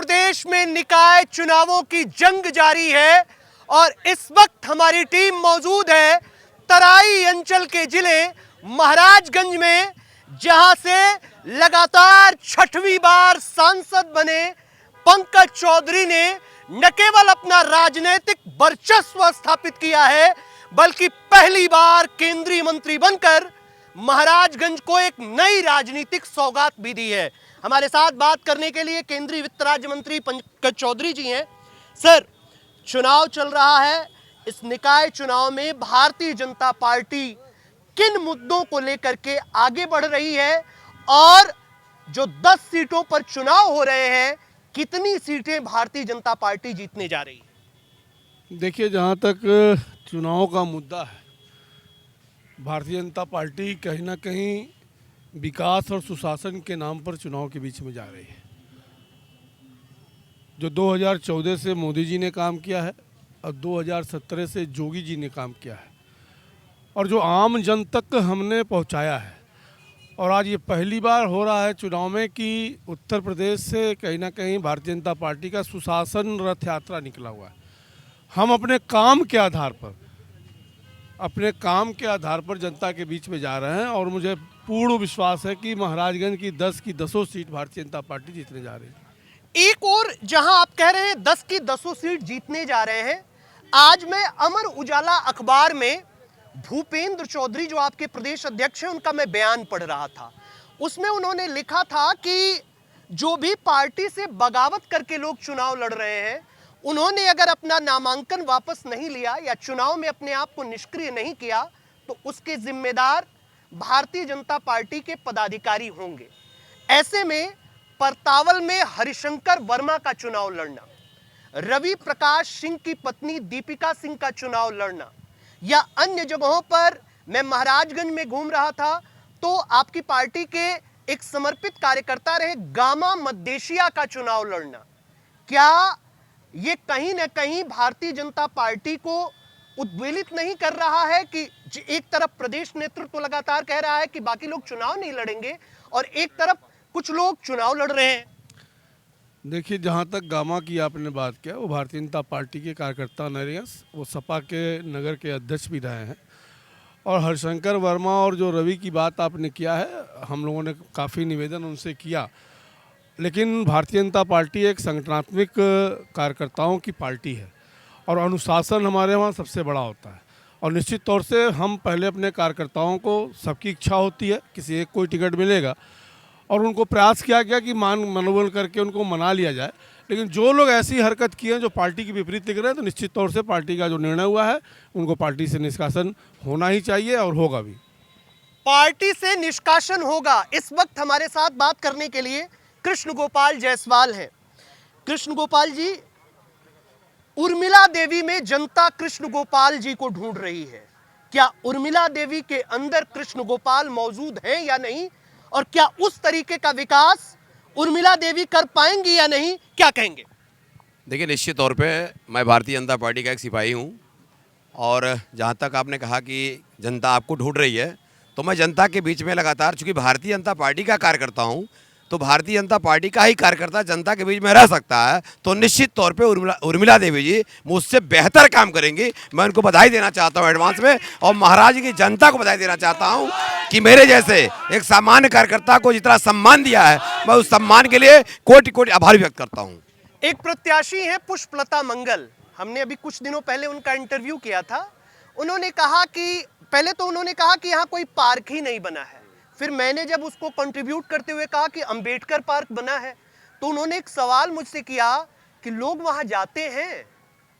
प्रदेश में निकाय चुनावों की जंग जारी है और इस वक्त हमारी टीम मौजूद है तराई अंचल के जिले महाराजगंज में, जहां से लगातार छठवीं बार सांसद बने पंकज चौधरी ने न केवल अपना राजनीतिक वर्चस्व स्थापित किया है, बल्कि पहली बार केंद्रीय मंत्री बनकर महाराजगंज को एक नई राजनीतिक सौगात भी दी है। हमारे साथ बात करने के लिए केंद्रीय वित्त राज्य मंत्री पंकज चौधरी जी हैं। सर, चुनाव चल रहा है, इस निकाय चुनाव में भारतीय जनता पार्टी किन मुद्दों को लेकर के आगे बढ़ रही है और जो 10 सीटों पर चुनाव हो रहे हैं, कितनी सीटें भारतीय जनता पार्टी जीतने जा रही है? देखिए, जहाँ तक चुनाव का मुद्दा है, भारतीय जनता पार्टी कहीं ना कहीं विकास और सुशासन के नाम पर चुनाव के बीच में जा रही है। जो 2014 से मोदी जी ने काम किया है और 2017 से जोगी जी ने काम किया है और जो आम जन तक हमने पहुंचाया है, और आज ये पहली बार हो रहा है चुनाव में कि उत्तर प्रदेश से कहीं ना कहीं भारतीय जनता पार्टी का सुशासन रथ यात्रा निकला हुआ है। हम अपने काम के आधार पर जनता के बीच में जा रहे हैं और मुझे पूर्ण विश्वास है कि महाराजगंज की 10 की 10 सीट भारतीय जनता पार्टी जीतने जा रही है। एक और जहां आप कह रहे हैं 10 की 10 सीट जीतने जा रहे हैं, आज मैं अमर उजाला अखबार में भूपेंद्र चौधरी, जो आपके प्रदेश अध्यक्ष हैं, उनका मैं बयान पढ़ रहा था। उसमें उन्होंने लिखा था कि जो भी पार्टी से बगावत करके लोग चुनाव लड़ रहे हैं, उन्होंने अगर अपना नामांकन वापस नहीं लिया या चुनाव में अपने आप को निष्क्रिय नहीं किया, तो उसके जिम्मेदार भारतीय जनता पार्टी के पदाधिकारी होंगे। ऐसे में परतावल में हरिशंकर वर्मा का चुनाव लड़ना, रवि प्रकाश सिंह की पत्नी दीपिका सिंह का चुनाव लड़ना, या अन्य जगहों पर, मैं महाराजगंज में घूम रहा था तो आपकी पार्टी के एक समर्पित कार्यकर्ता रहे गामा मद्देशिया का चुनाव लड़ना, क्या ये कहीं ना कहीं भारतीय जनता पार्टी को उद्वेलित नहीं कर रहा है कि एक तरफ प्रदेश नेतृत्व लगातार कह रहा है कि बाकी लोग चुनाव नहीं लड़ेंगे और एक तरफ कुछ लोग चुनाव लड़ रहे हैं? देखिए, जहाँ तक गामा की आपने बात किया, वो भारतीय जनता पार्टी के कार्यकर्ता नहीं रहे, वो सपा के नगर के अध्यक्ष भी रहे हैं। और हरिशंकर वर्मा और जो रवि की बात आपने किया है, हम लोगों ने काफ़ी निवेदन उनसे किया, लेकिन भारतीय जनता पार्टी एक संगठनात्मक कार्यकर्ताओं की पार्टी है और अनुशासन हमारे वहाँ सबसे बड़ा होता है। और निश्चित तौर से हम पहले अपने कार्यकर्ताओं को, सबकी इच्छा होती है किसी एक कोई टिकट मिलेगा और उनको प्रयास किया गया कि मनोबल करके उनको मना लिया जाए, लेकिन जो लोग ऐसी हरकत किए हैं जो पार्टी के विपरीत दिख रहे हैं, तो निश्चित तौर से पार्टी का जो निर्णय हुआ है, उनको पार्टी से निष्कासन होना ही चाहिए और होगा भी। पार्टी से निष्कासन होगा। इस वक्त हमारे साथ बात करने के लिए कृष्ण गोपाल जायसवाल हैं। कृष्ण गोपाल जी, उर्मिला देवी में जनता कृष्ण गोपाल जी को ढूंढ रही है। क्या उर्मिला देवी के अंदर कृष्ण गोपाल मौजूद हैं या नहीं, और क्या उस तरीके का विकास उर्मिला देवी कर पाएंगी या नहीं, क्या कहेंगे? देखिए, निश्चित तौर पे मैं भारतीय जनता पार्टी का एक सिपाही हूं और जहां तक आपने कहा कि जनता आपको ढूंढ रही है, तो मैं जनता के बीच में लगातार, चूंकि भारतीय जनता पार्टी का कार्यकर्ता हूं, तो भारतीय जनता पार्टी का ही कार्यकर्ता जनता के बीच में रह सकता है। तो निश्चित तौर पे उर्मिला देवी जी मुझसे बेहतर काम करेंगी। मैं उनको बधाई देना चाहता हूं एडवांस में, और महाराज की जनता को बधाई देना चाहता हूं कि मेरे जैसे एक सामान्य कार्यकर्ता को जितना सम्मान दिया है, मैं उस सम्मान के लिए कोटि कोटि आभार व्यक्त करता हूँ। एक प्रत्याशी है पुष्पलता मंगल, हमने अभी कुछ दिनों पहले उनका इंटरव्यू किया था। उन्होंने कहा कि पहले तो उन्होंने कहा कि यहाँ कोई पार्क ही नहीं बना है, फिर मैंने जब उसको कंट्रीब्यूट करते हुए कहा कि अंबेडकर पार्क बना है, तो उन्होंने एक सवाल मुझसे किया कि लोग वहां जाते हैं।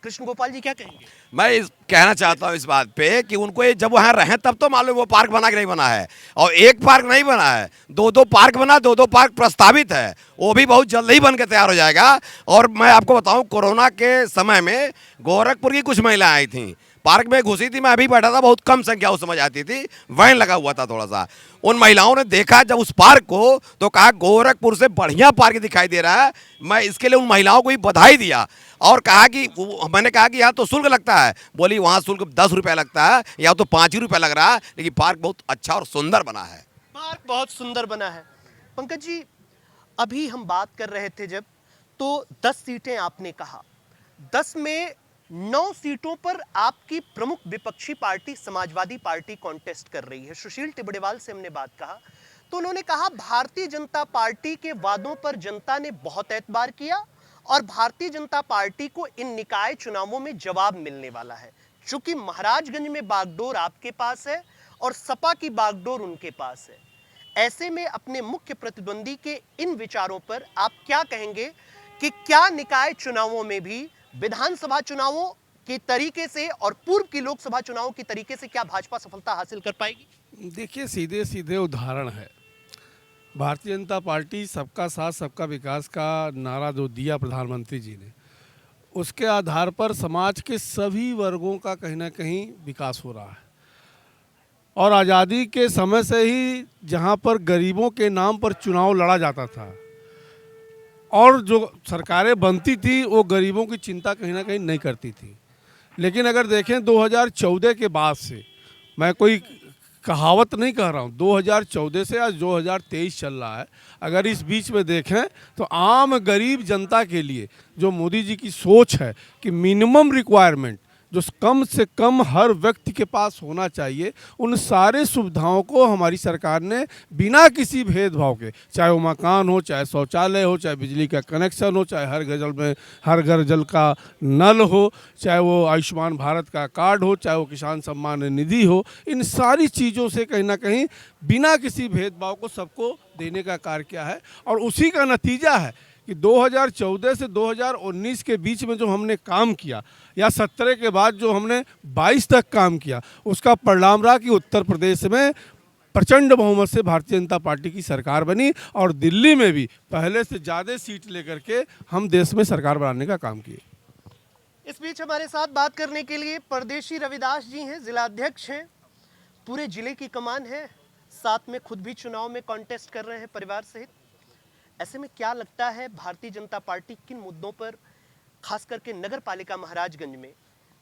कृष्ण गोपाल जी, क्या कहेंगे? मैं कहना चाहता हूं इस बात पे कि उनको ये जब वहाँ रहें तब तो मालूम वो पार्क बना कि नहीं बना है, और एक पार्क नहीं बना है, दो पार्क बना, दो पार्क प्रस्तावित है, वो भी बहुत जल्द ही बन के तैयार हो जाएगा। और मैं आपको बताऊं, कोरोना के समय में गोरखपुर की कुछ महिलाएं आई थी, पार्क में घुसी थी, मैं अभी बैठा था, बहुत कम संख्या उस समय आती थी, वैन लगा हुआ था थोड़ा सा। उन महिलाओं ने देखा जब उस पार्क को, तो कहा गोरखपुर से बढ़िया पार्क दिखाई दे रहा है। मैं इसके लिए उन महिलाओं को भी बधाई दिया और कहा कि मैंने कहा कि यहाँ तो शुल्क लगता है, बोली वहाँ शुल्क 10 रुपये लगता है, यहाँ तो 5 ही रुपये लग रहा है, लेकिन पार्क बहुत अच्छा और सुंदर बना है। पार्क बहुत सुंदर बना है। पंकज जी, अभी हम बात कर रहे थे जब, तो 10 सीटें आपने कहा, 10 में 9 सीटों पर आपकी प्रमुख विपक्षी पार्टी समाजवादी पार्टी कॉन्टेस्ट कर रही है। सुशील टिबड़ेवाल से हमने बात कहा तो उन्होंने कहा भारतीय जनता पार्टी के वादों पर जनता ने बहुत एतबार किया और भारतीय जनता पार्टी को इन निकाय चुनावों में जवाब मिलने वाला है। चूंकि महाराजगंज में बागडोर आपके पास है और सपा की बागडोर उनके पास है, ऐसे में अपने मुख्य प्रतिद्वंदी के इन विचारों पर आप क्या कहेंगे कि क्या निकाय चुनावों में भी विधानसभा चुनावों के तरीके से और पूर्व की लोकसभा चुनावों के तरीके से क्या भाजपा सफलता हासिल कर पाएगी? देखिए, सीधे सीधे उदाहरण है, भारतीय जनता पार्टी सबका साथ सबका विकास का नारा जो दिया प्रधानमंत्री जी ने, उसके आधार पर समाज के सभी वर्गों का कहीं ना कहीं विकास हो रहा है। और आज़ादी के समय से ही जहां पर गरीबों के नाम पर चुनाव लड़ा जाता था और जो सरकारें बनती थी वो गरीबों की चिंता कहीं ना कहीं नहीं करती थी। लेकिन अगर देखें 2014 के बाद से, मैं कोई कहावत नहीं कह रहा हूँ, 2014 से आज 2023 चल रहा है, अगर इस बीच में देखें तो आम गरीब जनता के लिए जो मोदी जी की सोच है कि मिनिमम रिक्वायरमेंट जो कम से कम हर व्यक्ति के पास होना चाहिए, उन सारे सुविधाओं को हमारी सरकार ने बिना किसी भेदभाव के, चाहे वो मकान हो, चाहे शौचालय हो, चाहे बिजली का कनेक्शन हो, चाहे हर घर जल का नल हो, चाहे वो आयुष्मान भारत का कार्ड हो, चाहे वो किसान सम्मान निधि हो, इन सारी चीज़ों से कहीं ना कहीं बिना किसी भेदभाव को सबको देने का कार्य किया है। और उसी का नतीजा है कि 2014 से 2019 के बीच में जो हमने काम किया या 17 के बाद जो हमने 22 तक काम किया, उसका परिणाम रहा कि उत्तर प्रदेश में प्रचंड बहुमत से भारतीय जनता पार्टी की सरकार बनी और दिल्ली में भी पहले से ज़्यादा सीट लेकर के हम देश में सरकार बनाने का काम किए। इस बीच हमारे साथ बात करने के लिए परदेशी रविदास जी हैं, जिला अध्यक्ष हैं, पूरे जिले की कमान है, साथ में खुद भी चुनाव में कॉन्टेस्ट कर रहे हैं परिवार सहित। ऐसे में क्या लगता है भारतीय जनता पार्टी किन मुद्दों पर, खास करके नगर पालिका महाराजगंज में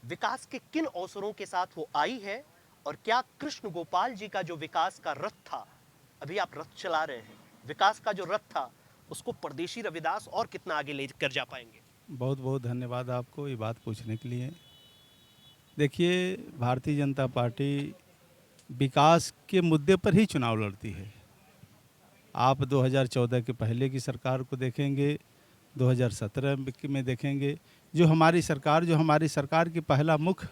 विकास के किन अवसरों के साथ वो आई है, और क्या कृष्ण गोपाल जी का जो विकास का रथ था, अभी आप रथ चला रहे हैं, विकास का जो रथ था उसको परदेशी रविदास और कितना आगे लेकर जा पाएंगे? बहुत बहुत धन्यवाद आपको ये बात पूछने के लिए। देखिए, भारतीय जनता पार्टी विकास के मुद्दे पर ही चुनाव लड़ती है। आप 2014 के पहले की सरकार को देखेंगे, 2017 में देखेंगे, जो हमारी सरकार की पहला मुख्य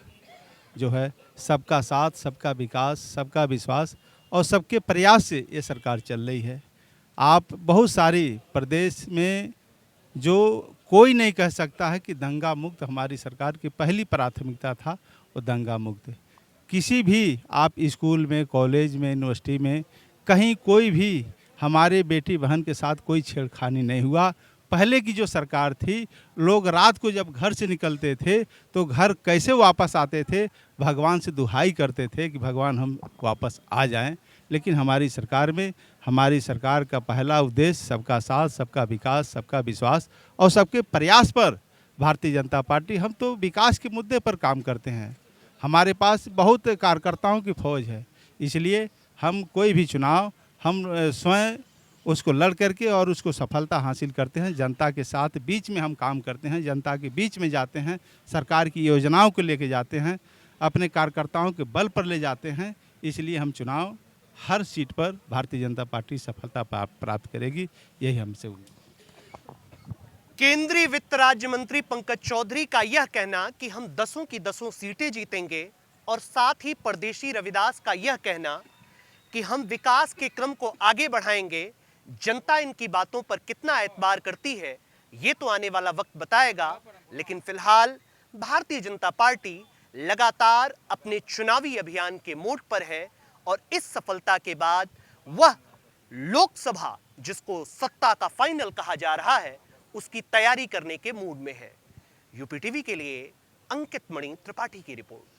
जो है सबका साथ, सबका विकास, सबका विश्वास और सबके प्रयास से ये सरकार चल रही है। आप बहुत सारी प्रदेश में जो कोई नहीं कह सकता है कि दंगा मुक्त हमारी सरकार की पहली प्राथमिकता था, वो दंगा मुक्त। किसी भी आप स्कूल में, कॉलेज में, यूनिवर्सिटी में, कहीं कोई भी हमारे बेटी बहन के साथ कोई छेड़खानी नहीं हुआ। पहले की जो सरकार थी, लोग रात को जब घर से निकलते थे तो घर कैसे वापस आते थे, भगवान से दुहाई करते थे कि भगवान हम वापस आ जाएं। लेकिन हमारी सरकार का पहला उद्देश्य सबका साथ, सबका विकास, सबका विश्वास और सबके प्रयास पर भारतीय जनता पार्टी, हम तो विकास के मुद्दे पर काम करते हैं। हमारे पास बहुत कार्यकर्ताओं की फौज है, इसलिए हम कोई भी चुनाव हम स्वयं उसको लड़ करके और उसको सफलता हासिल करते हैं। जनता के साथ बीच में हम काम करते हैं, जनता के बीच में जाते हैं, सरकार की योजनाओं को लेके जाते हैं, अपने कार्यकर्ताओं के बल पर ले जाते हैं। इसलिए हम चुनाव हर सीट पर भारतीय जनता पार्टी सफलता प्राप्त करेगी, यही हमसे उम्मीद। केंद्रीय वित्त राज्य मंत्री पंकज चौधरी का यह कहना कि हम 10 की 10 सीटें जीतेंगे, और साथ ही परदेशी रविदास का यह कहना कि हम विकास के क्रम को आगे बढ़ाएंगे, जनता इनकी बातों पर कितना एतबार करती है ये तो आने वाला वक्त बताएगा। लेकिन फिलहाल भारतीय जनता पार्टी लगातार अपने चुनावी अभियान के मोड पर है और इस सफलता के बाद वह लोकसभा, जिसको सत्ता का फाइनल कहा जा रहा है, उसकी तैयारी करने के मूड में है। यूपी टीवी के लिए अंकित मणि त्रिपाठी की रिपोर्ट।